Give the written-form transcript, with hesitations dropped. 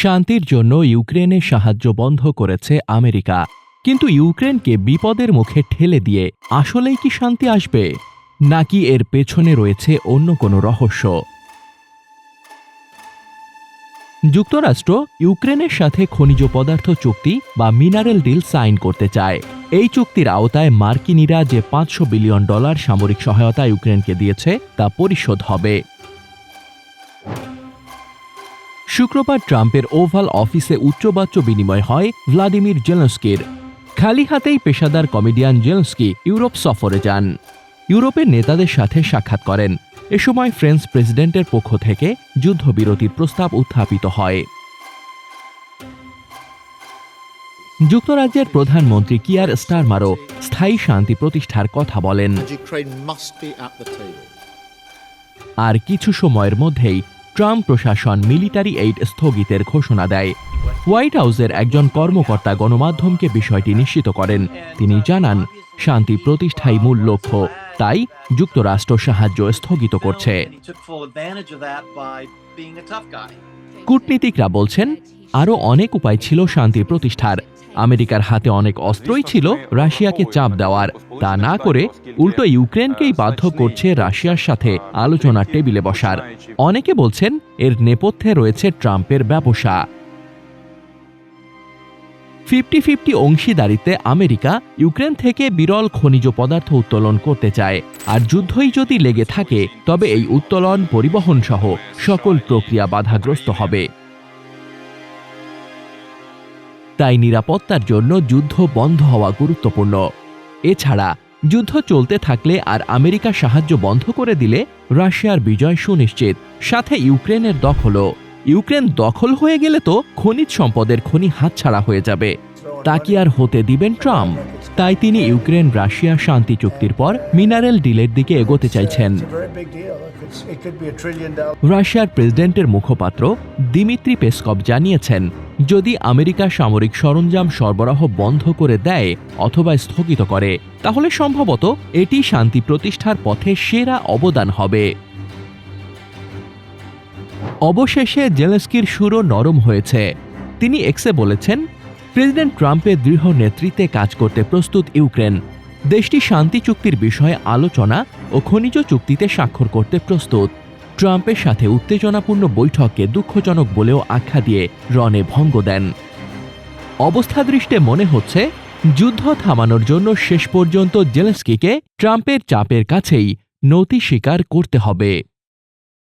শান্তির জন্য ইউক্রেনের সাহায্য বন্ধ করেছে আমেরিকা, কিন্তু ইউক্রেনকে বিপদের মুখে ঠেলে দিয়ে আসলেই কি শান্তি আসবে, নাকি এর পেছনে রয়েছে অন্য কোনো রহস্য? যুক্তরাষ্ট্র ইউক্রেনের সাথে খনিজ পদার্থ চুক্তি বা মিনারেল ডিল সাইন করতে চায়। এই চুক্তির আওতায় মার্কিনিরা যে $500 বিলিয়ন সামরিক সহায়তা ইউক্রেনকে দিয়েছে তা পরিশোধ হবে। শুক্রবার ট্রাম্পের ওভাল অফিসে উচ্চবাচ্য বিনিময় হয় ভ্লাদিমির জেলেনস্কির। খালি হাতেই পেশাদার কমেডিয়ান জেলেনস্কি ইউরোপ সফরে যান, ইউরোপের নেতাদের সাথে সাক্ষাৎ করেন। এ সময় ফ্রেঞ্চ প্রেসিডেন্টের পক্ষ থেকে যুদ্ধবিরতির প্রস্তাব উত্থাপিত হয়। যুক্তরাজ্যের প্রধানমন্ত্রী কিয়ার স্টারমারও স্থায়ী শান্তি প্রতিষ্ঠার কথা বলেন। আর কিছু সময়ের মধ্যেই ট্রাম্প প্রশাসন মিলিটারি এইড স্থগিতের ঘোষণা দেয়। হোয়াইট হাউসের একজন কর্মকর্তা গণমাধ্যমকে বিষয়টি নিশ্চিত করেন। তিনি জানান, শান্তি প্রতিষ্ঠাই মূল লক্ষ্য, তাই যুক্তরাষ্ট্র সাহায্য স্থগিত করছে। কূটনীতিকরা বলছেন, আরও অনেক উপায় ছিল শান্তি প্রতিষ্ঠার। আমেরিকার হাতে অনেক অস্ত্রই ছিল রাশিয়াকে চাপ দেওয়ার, তা না করে উল্টো ইউক্রেনকেই বাধ্য করছে রাশিয়ার সাথে আলোচনার টেবিলে বসার। অনেকে বলছেন এর নেপথ্যে রয়েছে ট্রাম্পের ব্যবসা। 50-50 অংশীদারিত্বে আমেরিকা ইউক্রেন থেকে বিরল খনিজ পদার্থ উত্তোলন করতে চায়, আর যুদ্ধই যদি লেগে থাকে তবে এই উত্তোলন, পরিবহন সহ সকল প্রক্রিয়া বাধাগ্রস্ত হবে। তাই নিরাপত্তার জন্য যুদ্ধ বন্ধ হওয়া গুরুত্বপূর্ণ। এছাড়া যুদ্ধ চলতে থাকলে আর আমেরিকা সাহায্য বন্ধ করে দিলে রাশিয়ার বিজয় সুনিশ্চিত, সাথে ইউক্রেনের দখলও। ইউক্রেন দখল হয়ে গেলে তো খনিজ সম্পদের খনি হাতছাড়া হয়ে যাবে। তা কি আর হতে দিবেন ট্রাম্প? তাই তিনি ইউক্রেন রাশিয়া শান্তি চুক্তির পর মিনারেল ডিলের দিকে এগোতে চাইছেন। রাশিয়ার প্রেসিডেন্টের মুখপাত্র দিমিত্রি পেসকভ জানিয়েছেন, যদি আমেরিকা সামরিক সরঞ্জাম সরবরাহ বন্ধ করে দেয় অথবা স্থগিত করে, তাহলে সম্ভবত এটি শান্তি প্রতিষ্ঠার পথে সেরা অবদান হবে। অবশেষে জেলেনস্কির সুরও নরম হয়েছে। তিনি এক্সে বলেছেন, প্রেসিডেন্ট ট্রাম্পের দৃঢ় নেতৃত্বে কাজ করতে প্রস্তুত ইউক্রেন। দেশটি শান্তি চুক্তির বিষয়ে আলোচনা ও খনিজ চুক্তিতে স্বাক্ষর করতে প্রস্তুত। ট্রাম্পের সাথে উত্তেজনাপূর্ণ বৈঠককে দুঃখজনক বলেও আখ্যা দিয়ে রণে ভঙ্গ দেন। অবস্থা দৃষ্টে মনে হচ্ছে, যুদ্ধ থামানোর জন্য শেষ পর্যন্ত জেলেনস্কিকে ট্রাম্পের চাপের কাছেই নতি স্বীকার করতে হবে।